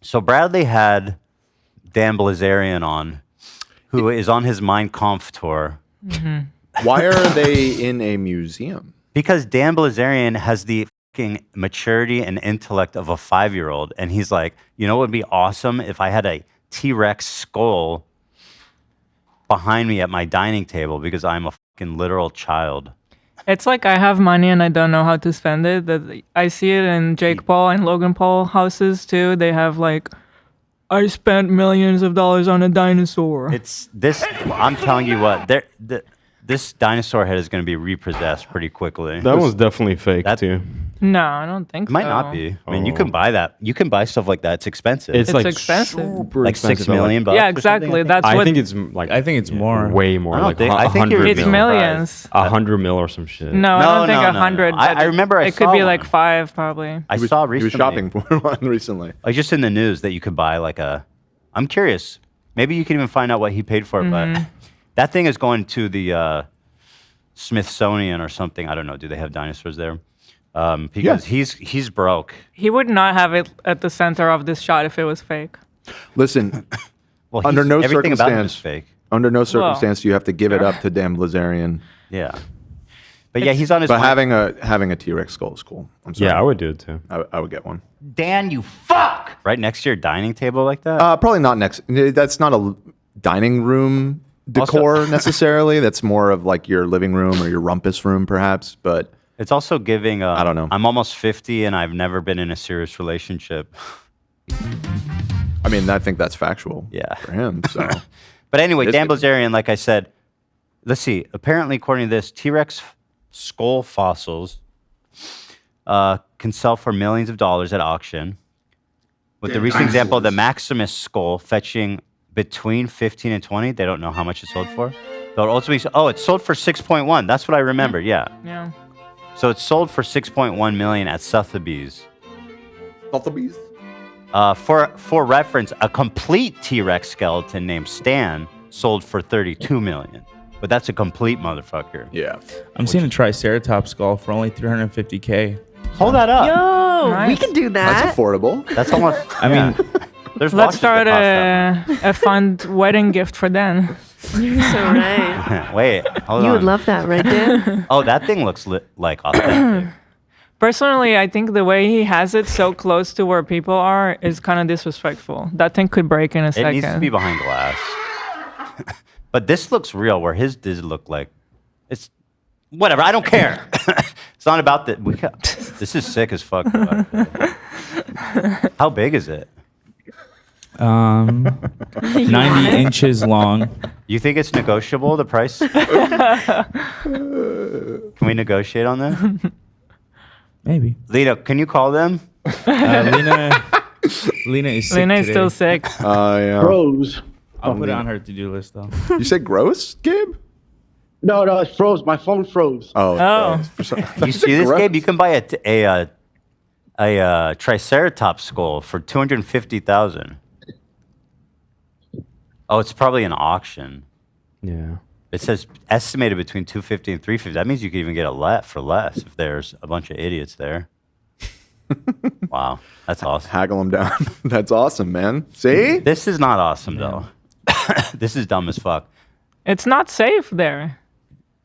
So Bradley had Dan Bilzerian on, who is on his Mein Kampf tour. Why are they in a museum? Because Dan Bilzerian has the fucking maturity and intellect of a 5-year-old. And he's like, you know what would be awesome if I had a T-Rex skull behind me at my dining table because I'm a fucking literal child. It's like I have money and I don't know how to spend it. That I see it in Jake Paul and Logan Paul houses too. They have like, I spent millions of dollars on a dinosaur. It's this. I'm telling you what. This dinosaur head is going to be repossessed pretty quickly. That one's definitely fake too. No, I don't think It might so. not be. I mean, you can buy that. You can buy stuff like that. It's expensive. It's like expensive. super like expensive. $6 million bucks. Yeah, or something, exactly. That's I what think it's like I think it's more. way more. I don't Like think- I think 100 you're- it's mil. millions. 100 mil or some shit. No, I don't think no, 100. no. I remember I it could saw be like one. 5 probably. I He was- saw He recently. was shopping for one recently. Like just in the news that you could buy like a. I'm curious. Maybe you can even find out what he paid for it. But that thing is going to the Smithsonian or something. I don't know. Do they have dinosaurs there? Because he's broke. He would not have it at the center of this shot if it was fake. Listen, Well, Under no everything about him is circumstance. fake. under no circumstance do you have to give it up to Dan Bilzerian. Yeah. But yeah, he's on his. But way- having a T-Rex skull is cool. I'm sorry. Yeah, I would do it too. I would get one. Dan, you fuck! Right next to your dining table like that? Probably not next. That's not a dining room decor necessarily. That's more of like your living room or your rumpus room, perhaps. But It's also giving. I don't know. I'm almost 50 and I've never been in a serious relationship. I mean, I think that's factual. Yeah. For him. So But anyway, This Dan could- Bilzerian, like I said, let's see. Apparently, according to this, T-Rex skull fossils can sell for millions of dollars at auction. With the recent example of the Maximus skull fetching between 15 and 20, they don't know how much it sold for. They'll ultimately, it sold for 6.1. That's what I remember. Yeah. Yeah. So it sold for 6.1 million at Sotheby's. Sotheby's. For reference, a complete T-Rex skeleton named Stan sold for 32 million. But that's a complete motherfucker. Yeah. I'm seeing a Triceratops skull for only 350K. Hold that up. Yo, we Nice. can do That's that. affordable. That's almost. I mean, there's Let's watches that start cost that a fun wedding gift for Dan. You're so right. much. Wait, hold You on. would love that, right, Dan? Oh, that thing looks like authentic. Personally, I think the way he has it so close to where people are is kind of disrespectful. That thing could break in a It second. needs to be behind glass. But this looks real, where his does look like it's whatever. I don't care. It's not about that. This is sick as fuck. How big is it? 90 inches long. You think it's negotiable? The price? Can we negotiate on that? Maybe. Lena, can you call them? Lena is sick Lena is today. still sick. Yeah. Froze. I'll put it on her to-do list, though. You said gross, Gabe? No, it froze. My phone froze. Oh. Oh. For some- You see this, Gabe? You can buy a Triceratops skull for 250,000. Oh, it's probably an auction. Yeah. It says estimated between 250 and 350. That means you could even get for less if there's a bunch of idiots there. Wow, that's awesome. Haggle them down. That's awesome, man. See? This is not awesome though. This is dumb as fuck. It's not safe there.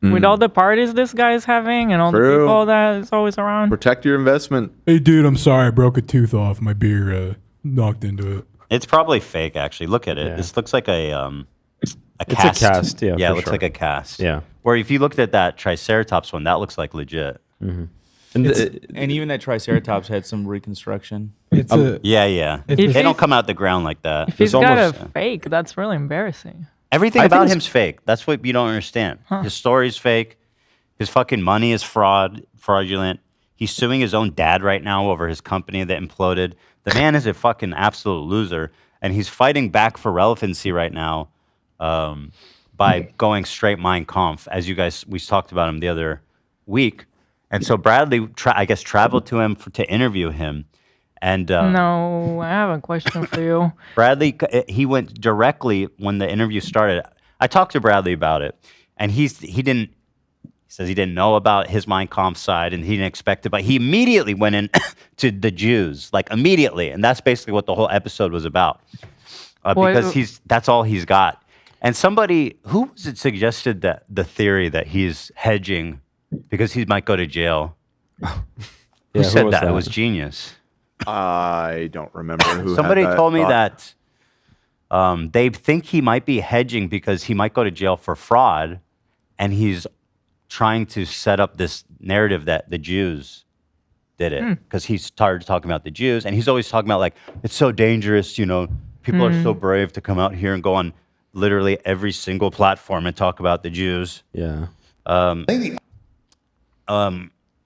With all the parties this guy is having and all True. the people that is always around. Protect your investment. Hey, dude, I'm sorry. I broke a tooth off. My beer knocked into it. It's probably fake, actually. Look at it. Yeah. This looks like a It's a cast. cast, yeah, Yeah, it for looks sure. like a cast. Yeah. Where if you looked at that Triceratops one, that looks like legit. And And even that Triceratops had some reconstruction. It's a. Yeah. If They he's- don't come out the ground like that. If he's It's got almost- a fake, that's really embarrassing. Everything I think about it's- him's fake. That's what you don't understand. His story's fake. His fucking money is fraudulent. He's suing his own dad right now over his company that imploded. The man is a fucking absolute loser, and he's fighting back for relevancy right now by going straight Mein Kampf, as we talked about him the other week. And so Bradley, I guess, traveled to him to interview him. And No, I have a question for you. Bradley, he went directly when the interview started. I talked to Bradley about it, and he didn't He says he didn't know about his Mein Kampf side and he didn't expect it, but he immediately went in to the Jews, like immediately. And that's basically what the whole episode was about. Because that's all he's got. And somebody, who was it suggested that the theory that he's hedging because he might go to jail? Who said that? It was genius. I don't remember who. Somebody had that told me thought. that they think he might be hedging because he might go to jail for fraud, and he's trying to set up this narrative that the Jews did it because he started talking about the Jews, and he's always talking about like it's so dangerous, you know, people are so brave to come out here and go on literally every single platform and talk about the Jews. Yeah.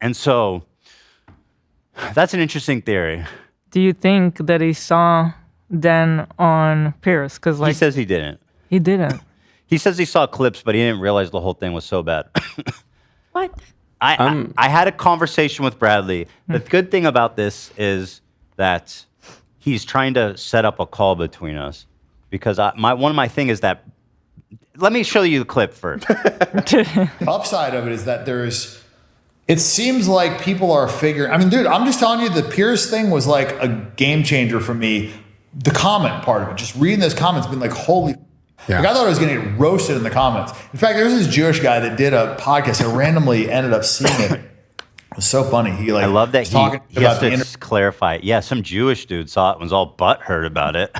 And so that's an interesting theory. Do you think that he saw Dan on Pierce? Because He says he didn't. he didn't. He says he saw clips, but he didn't realize the whole thing was so bad. What? I had a conversation with Bradley. The good thing about this is that he's trying to set up a call between us because one of my thing is that. Let me show you the clip first. The upside of it is that it seems like people are figuring. I mean, dude, I'm just telling you, the Pierce thing was like a game changer for me. The comment part of it, just reading those comments, being like, holy. Yeah. Like I thought I was going to get roasted in the comments. In fact, there was this Jewish guy that did a podcast. I randomly ended up seeing it. It was so funny. I love that he has to clarify. Yeah, some Jewish dude saw it and was all butthurt about it.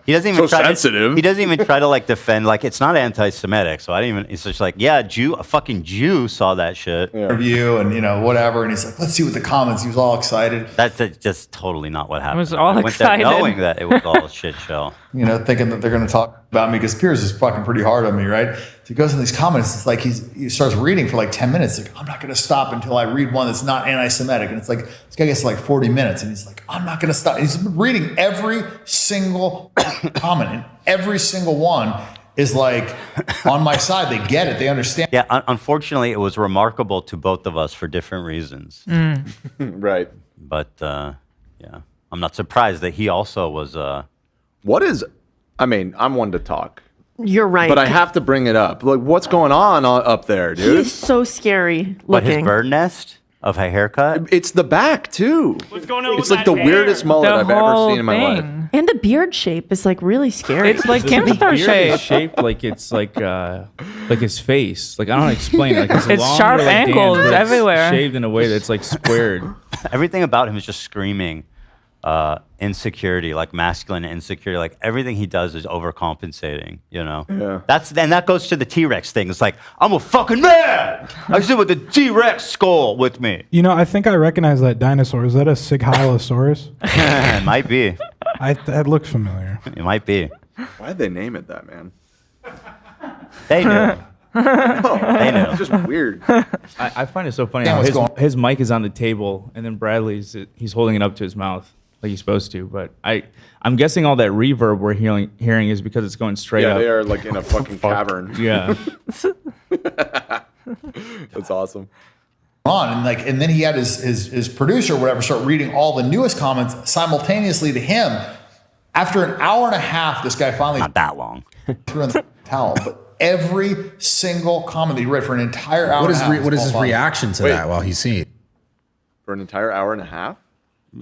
He doesn't even sensitive. He doesn't even try to like defend like it's not anti-Semitic. So I didn't even. It's just like a fucking Jew saw that shit. Interview and whatever, and he's like, let's see what the comments. He was all excited. That's just totally not what happened. I was all excited, knowing that it was all a shit show. Thinking that they're going to talk about me because Pierce is fucking pretty hard on me, right? So he goes in these comments. It's like he starts reading for like 10 minutes. Like, I'm not going to stop until I read one that's not anti-Semitic. And it's like, this guy gets to like 40 minutes and he's like, I'm not going to stop. He's reading every single comment, and every single one is like on my side. They get it. They understand. Yeah, unfortunately, it was remarkable to both of us for different reasons. Right. But yeah, I'm not surprised that he also was. I'm one to talk. You're right. But I have to bring it up. Like, what's going on up there, dude? He's so scary looking. But his bird nest of a haircut? It's the back, too. What's going on It's with like the that weirdest hair? mullet The I've ever whole seen in my life. thing. And the beard shape is like really scary. It's like The hamster beard is shape. shaped like it's like his face. Like I don't know how to explain it. Like It's longer sharp like Dan's, angles but it's everywhere. shaved in a way that's like squared. Everything about him is just screaming insecurity, like masculine insecurity. Like everything he does is overcompensating, Yeah. That goes to the T-Rex thing. It's like, I'm a fucking man! I sit with the T-Rex skull with me. I think I recognize that dinosaur. Is that a Sighylosaurus? It might be. That looks familiar. It might be. Why'd they name it that, man? They knew. They know. It's just weird. I find it so funny how his mic is on the table and then he's holding it up to his mouth like he's supposed to. But I'm guessing all that reverb we're hearing is because it's going straight up. Yeah, they are like in a fucking cavern. Yeah. That's awesome. And then he had his producer or whatever start reading all the newest comments simultaneously to him. After an hour and a half, this guy finally Not that long. threw in the towel. But every single comment that he read for an entire hour and a half. What is his reaction to that while he's seeing it? For an entire hour and a half?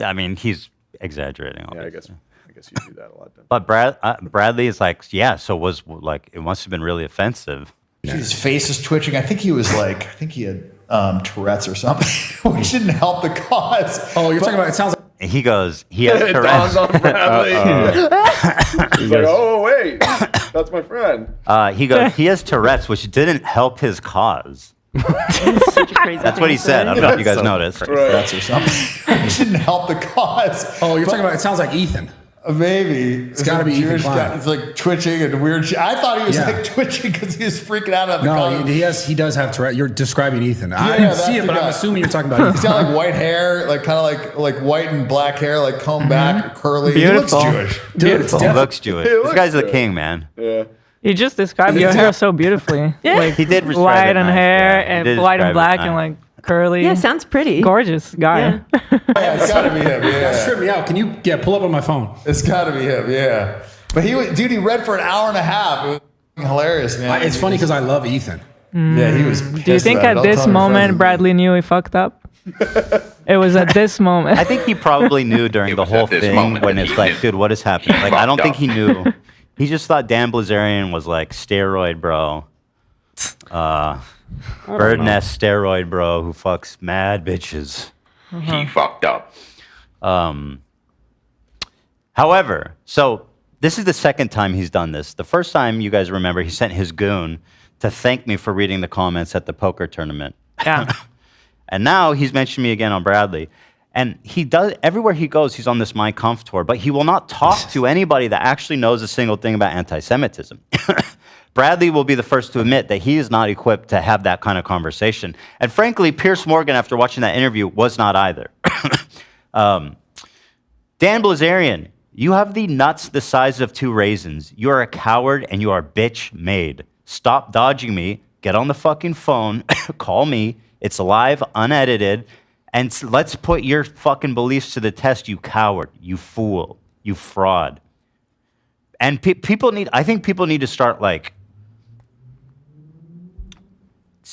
I mean, he's exaggerating. Yeah, Obviously. I guess you do that a lot then. But Bradley is like, yeah, so it must have been really offensive. His face is twitching. I think he had Tourette's or something, which didn't help the cause. Oh, you're talking about, it sounds like. He goes, he has It Tourette's. dawns on Bradley. He's like, oh, wait, that's my friend. He goes, he has Tourette's, which didn't help his cause. Such a crazy That's what he said. I don't know if you guys noticed. Tourette's or something. Which didn't help the cause. Oh, you're talking about, it sounds like Ethan. Maybe. It's got to be Ethan Klein. It's like twitching and weird shit. I thought he was like twitching because he was freaking out on the comment. He does have Tourette. You're describing Ethan. I Yeah, didn't that's see it, the but guy. I'm assuming you're talking about He's Ethan. got like white hair, like kind of like white and black hair, like combed back, curly. Beautiful. He looks Jewish. Beautiful. He looks Jewish. He This looks guy's the good. king, man. Yeah. You just described your hair so beautifulally. Yeah. Like He did describe white it and nice, hair yeah. He and did white and describe it black nice. and like curly. Yeah, sounds pretty. Gorgeous guy. Yeah. Yeah, it's gotta be him. Yeah, Strip me out. Can you pull up on my phone? it's gotta be him. Yeah, but he read for an hour and a half. It was hilarious, man. It's funny because I love Ethan. Yeah, he was. Do you think at this moment Bradley knew he fucked up? It was at this moment. I think he probably knew during the whole thing when it's like, dude, what is happening? Like, I don't think he knew. He just thought Dan Bilzerian was like steroid bro. Bird nest steroid bro who fucks mad bitches. He fucked up. However, so this is the second time he's done this. The first time, you guys remember, he sent his goon to thank me for reading the comments at the poker tournament. Yeah. And now he's mentioned me again on Bradley. And he does, everywhere he goes, he's on this Mein Kampf tour, but he will not talk to anybody that actually knows a single thing about anti-Semitism. Bradley will be the first to admit that he is not equipped to have that kind of conversation. And frankly, Piers Morgan, after watching that interview, was not either. Dan Bilzerian, you have the nuts the size of 2 raisins. You are a coward and you are bitch made. Stop dodging me. Get on the fucking phone. Call me. It's live, unedited. And let's put your fucking beliefs to the test, you coward, you fool, you fraud. And I think people need to start like,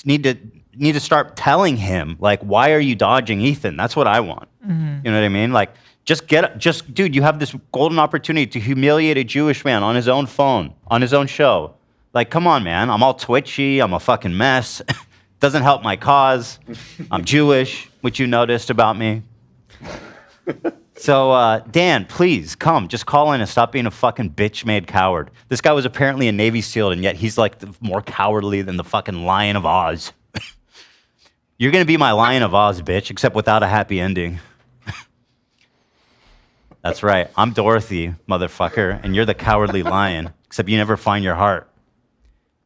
need to start telling him, like, why are you dodging Ethan? That's what I want. Mm-hmm. You know what I mean? Like, dude, you have this golden opportunity to humiliate a Jewish man on his own phone, on his own show. Like, come on, man. I'm all twitchy. I'm a fucking mess. Doesn't help my cause. I'm Jewish, which you noticed about me. So, Dan, please come. Just call in and stop being a fucking bitch-made coward. This guy was apparently a Navy SEAL, and yet he's like more cowardly than the fucking Lion of Oz. You're gonna be my Lion of Oz, bitch, except without a happy ending. That's right. I'm Dorothy, motherfucker, and you're the cowardly lion, except you never find your heart.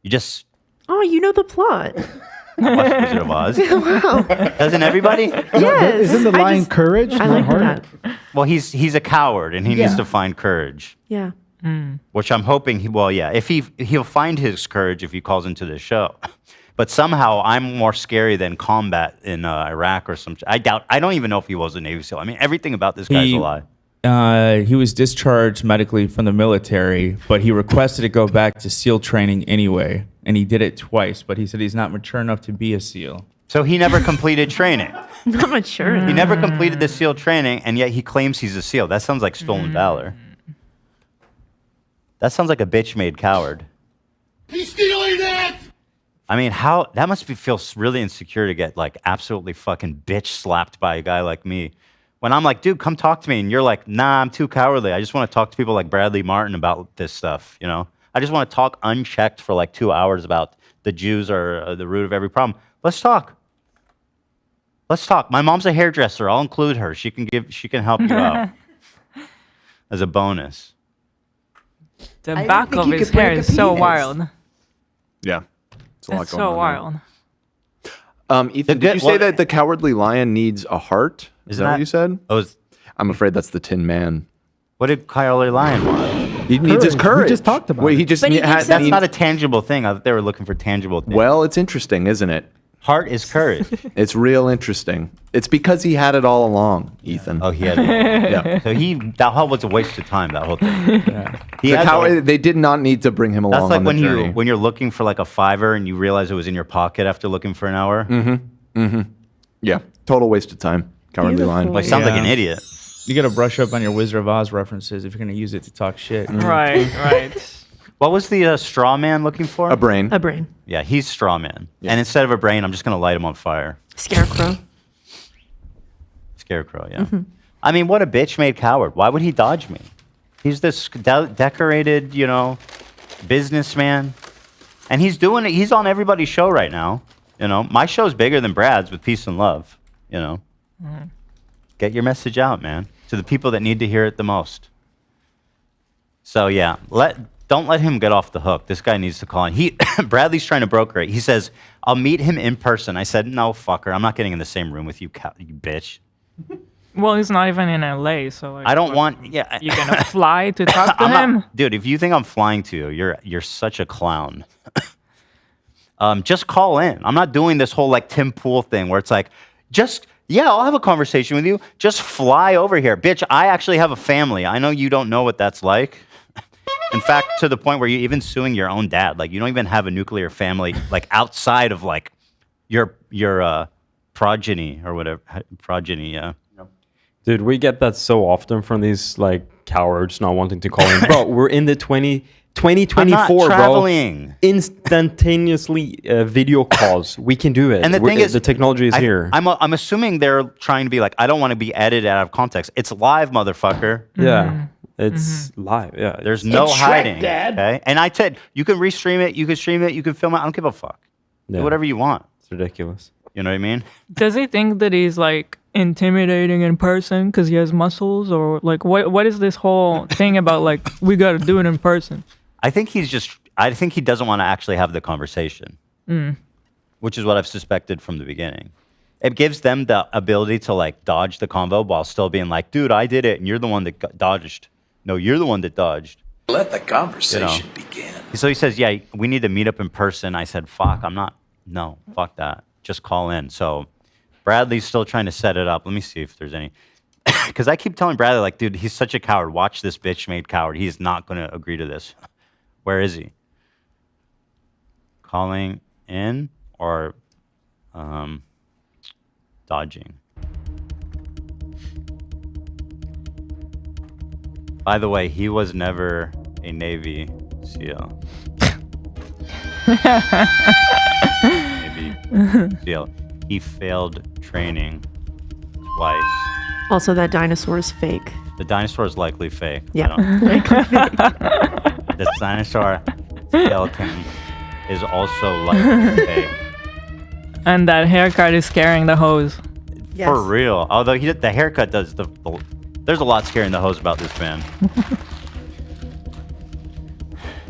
You just... Oh, you know the plot. I watched Wizard of Oz. Wow. Doesn't everybody? Yes. Isn't the lion courage? I not like heart? that. Well, he's a coward, and he needs to find courage. Yeah. Which I'm hoping if he'll find his courage if he calls into the show. But somehow I'm more scary than combat in Iraq or some. I don't even know if he was a Navy SEAL. I mean, everything about this guy's a lie. He was discharged medically from the military, but he requested to go back to SEAL training anyway, and he did it twice. But he said he's not mature enough to be a SEAL. So he never completed training. Not mature. He never completed the SEAL training, and yet he claims he's a SEAL. That sounds like stolen valor. That sounds like a bitch-made coward. He's stealing it! I mean, that must feel really insecure to get like absolutely fucking bitch slapped by a guy like me. When I'm like, dude, come talk to me, and you're like, nah, I'm too cowardly. I just want to talk to people like Bradley Martyn about this stuff, you know? I just want to talk unchecked for like 2 hours about the Jews are the root of every problem. Let's talk. Let's talk. My mom's a hairdresser. I'll include her. She can help you out as a bonus. The back of his hair is so wild. Yeah. It's a lot It's going so on wild. Ethan, did you say that the cowardly lion needs a heart? Is that what you said? I'm afraid that's the Tin Man. What did Cowardly Lion want? He needs his courage. We just talked about Wait, it. he just That's not a tangible thing. I thought they were looking for tangible things. Well, it's interesting, isn't it? Heart is courage. It's real interesting. It's because he had it all along, Ethan. Oh, he had it. Yeah. So that whole was a waste of time. That whole thing. Yeah. They did not need to bring him along. That's like on the journey. when you're looking for like a $5 and you realize it was in your pocket after looking for an hour. Mm-hmm. Mm-hmm. Yeah. Total waste of time. Cowardly Lion. Well, he sounds like an idiot. You got to brush up on your Wizard of Oz references if you're going to use it to talk shit. Right. What was the straw man looking for? A brain. A brain. Yeah, he's straw man. Yeah. And instead of a brain, I'm just going to light him on fire. Scarecrow. Scarecrow, yeah. Mm-hmm. I mean, what a bitch-made coward. Why would he dodge me? He's this decorated, businessman. And he's doing it. He's on everybody's show right now. My show's bigger than Brad's with Peace and Love, Mm-hmm. Get your message out, man, to the people that need to hear it the most. So, yeah, don't let him get off the hook. This guy needs to call in. Bradley's trying to broker it. He says, I'll meet him in person. I said, no, fucker. I'm not getting in the same room with you, you bitch. Well, he's not even in LA, so like, I don't want. Yeah, you're gonna fly to talk to him, dude. If you think I'm flying to you, you're such a clown. Just call in. I'm not doing this whole like Tim Pool thing where it's like, I'll have a conversation with you. Just fly over here, bitch. I actually have a family. I know you don't know what that's like. In fact, to the point where you're even suing your own dad. Like, you don't even have a nuclear family, like, outside of, like, your progeny or whatever. Progeny, yeah. Dude, we get that so often from these like cowards not wanting to call in. Bro, we're in the 2024, I'm not bro. traveling. Instantaneously video calls. We can do it. And the thing is, the technology is here. I'm assuming they're trying to be like, I don't want to be edited out of context. It's live, motherfucker. Yeah, it's live. Yeah, There's no hiding. Okay? And I said, you can restream it, you can stream it, you can film it. I don't give a fuck. Do whatever you want. It's ridiculous. You know what I mean? Does he think that he's like intimidating in person because he has muscles, or like what is this whole thing about? Like, we got to do it in person. I think he doesn't want to actually have the conversation, which is what I've suspected from the beginning. It gives them the ability to like dodge the convo while still being like, dude, I did it, and you're the one that dodged. No, you're the one that dodged. Let the conversation begin. So he says, yeah, we need to meet up in person. I said, fuck, no, fuck that. Just call in. So Bradley's still trying to set it up. Let me see if there's any. Because I keep telling Bradley, like, dude, he's such a coward. Watch this bitch made coward. He's not going to agree to this. Where is he? Calling in or dodging? By the way, he was never a Navy SEAL. Navy SEAL. He failed training twice. Also, that dinosaur is fake. The dinosaur is likely fake. Yeah. Likely fake. The dinosaur skeleton is also likely fake. And that haircut is scaring the hose. Yes. For real. Although the haircut does there's a lot scaring the hose about this man.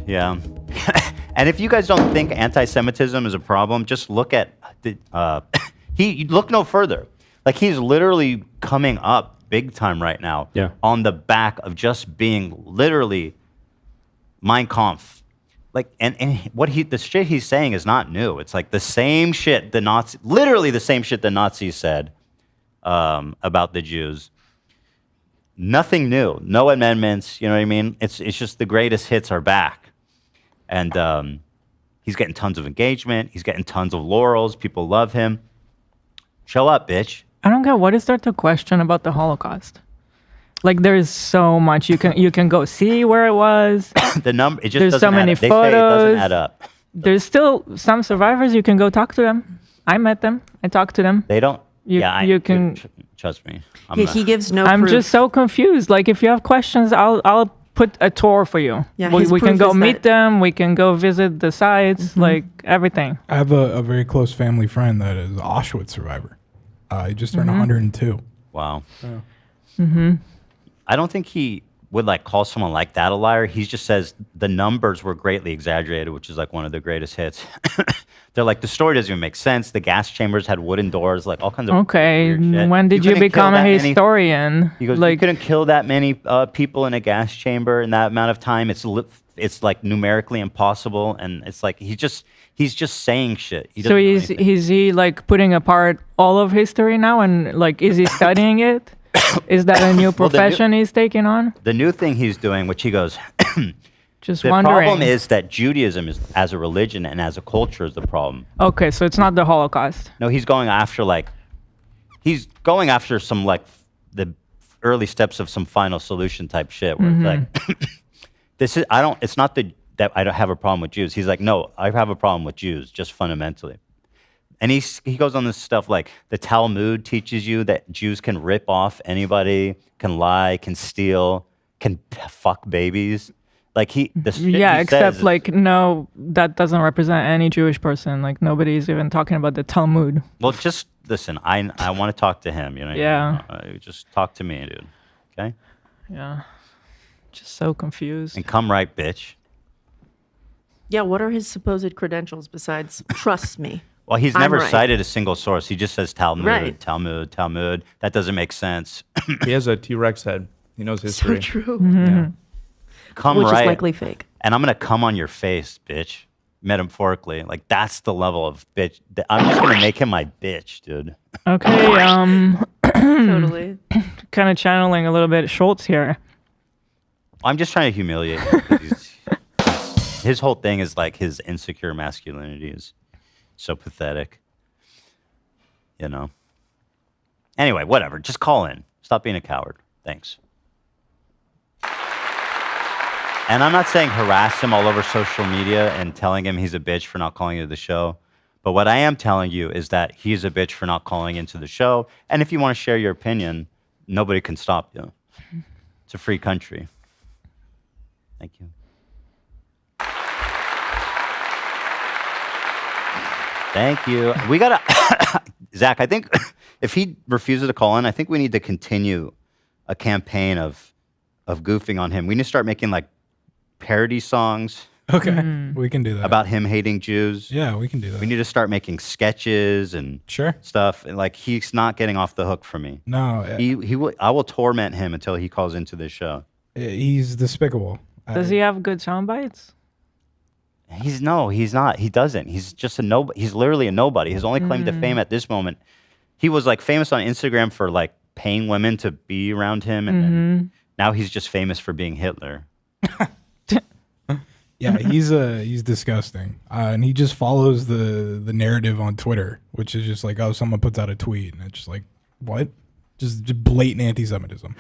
Yeah. And if you guys don't think anti-Semitism is a problem, just look at you look no further. Like, he's literally coming up big time right now. Yeah. On the back of just being literally Mein Kampf. Like, and the shit he's saying is not new. It's like the same shit literally the same shit the Nazis said about the Jews. Nothing new. No amendments. You know what I mean? It's just the greatest hits are back. And he's getting tons of engagement. He's getting tons of laurels. People love him. Show up, bitch. I don't get, what is there to question about the Holocaust? Like, there's so much you can go see where it was. The number, it just there's doesn't so many add up. They photos. say it doesn't add up. There's still some survivors. You can go talk to them. I met them. I talked to them. They don't. You can trust me. He gives no I'm proof. just so confused. Like, if you have questions, I'll put a tour for you. Yeah, we can proof go is meet that- them. We can go visit the sites, like everything. I have a very close family friend that is an Auschwitz survivor. He just turned 102. Wow. Mm-hmm. I don't think he would like call someone like that a liar. He just says the numbers were greatly exaggerated, which is like one of the greatest hits. They're like, the story doesn't even make sense. The gas chambers had wooden doors, like all kinds of Okay, weird shit. when did you couldn't become kill a that many- historian? He goes, you Like, couldn't kill that many people in a gas chamber in that amount of time. It's like numerically impossible, and it's like he's just saying shit. He so doesn't know is anything. he like putting apart all of history now, and like, is he studying it? Is that a new profession he's taking on? The new thing he's doing, which he goes, Just the wondering. problem is that Judaism is as a religion and as a culture is the problem. Okay, so it's not the Holocaust. No, he's going after some like the early steps of some final solution type shit where it's like it's not that I don't have a problem with Jews. He's like, no, I have a problem with Jews just fundamentally. And he goes on this stuff like the Talmud teaches you that Jews can rip off anybody, can lie, can steal, can fuck babies. Like the shit Yeah, he except says like, no, that doesn't represent any Jewish person. Like, nobody's even talking about the Talmud. well, just listen. I want to talk to him. You know. Yeah. Just talk to me, dude. Okay. Yeah, just so confused. And come right, bitch. Yeah, what are his supposed credentials besides trust me? Well, he's I'm never right. cited a single source. He just says Talmud, Right. Talmud. That doesn't make sense. He has a T-Rex head. He knows So history. true. Yeah. Come Which right. is likely fake. And I'm gonna come on your face, bitch. Metaphorically, like that's the level of bitch. I'm just gonna make him my bitch, dude. Okay, Totally. kind of channeling a little bit Schultz here. I'm just trying to humiliate him. 'Cause his whole thing is like his insecure masculinity is so pathetic. You know. Anyway, whatever. Just call in. Stop being a coward. Thanks. And I'm not saying harass him all over social media and telling him he's a bitch for not calling into the show. But what I am telling you is that he's a bitch for not calling into the show. And if you want to share your opinion, nobody can stop you. It's a free country. Thank you. Thank you. We got to... Zach, I think if he refuses to call in, I think we need to continue a campaign of goofing on him. We need to start making like parody songs. Okay, we can do that. About him hating Jews. Yeah, we can do that. We need to start making sketches and stuff. And like he's not getting off the hook for me. No, I will torment him until he calls into this show. He's despicable. Does he have good sound bites? He's not. He doesn't. He's just a nobody. He's literally a nobody. His only claim to fame at this moment, he was like famous on Instagram for like paying women to be around him, and then now he's just famous for being Hitler. Yeah, he's disgusting, and he just follows the narrative on Twitter, which is just like, oh, someone puts out a tweet, and it's just like, what? Just blatant anti-Semitism.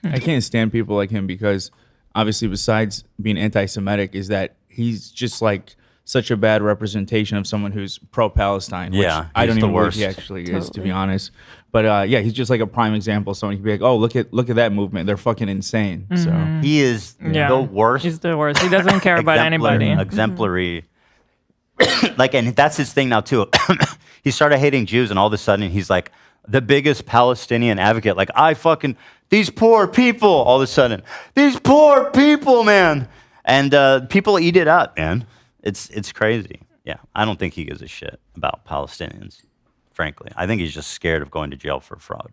I can't stand people like him because obviously, besides being anti-Semitic, is that he's just like such a bad representation of someone who's pro-Palestine. Which I don't even know what he actually is, to be honest. But yeah, he's just like a prime example. Someone can be like, "Oh, look at that movement. They're fucking insane." So he is the worst. He's the worst. He doesn't care about anybody. Exemplary. Like, and that's his thing now too. He started hating Jews, and all of a sudden he's like the biggest Palestinian advocate. Like, these poor people. All of a sudden, these poor people, man. And people eat it up, man. It's crazy. Yeah, I don't think he gives a shit about Palestinians, frankly. I think he's just scared of going to jail for fraud.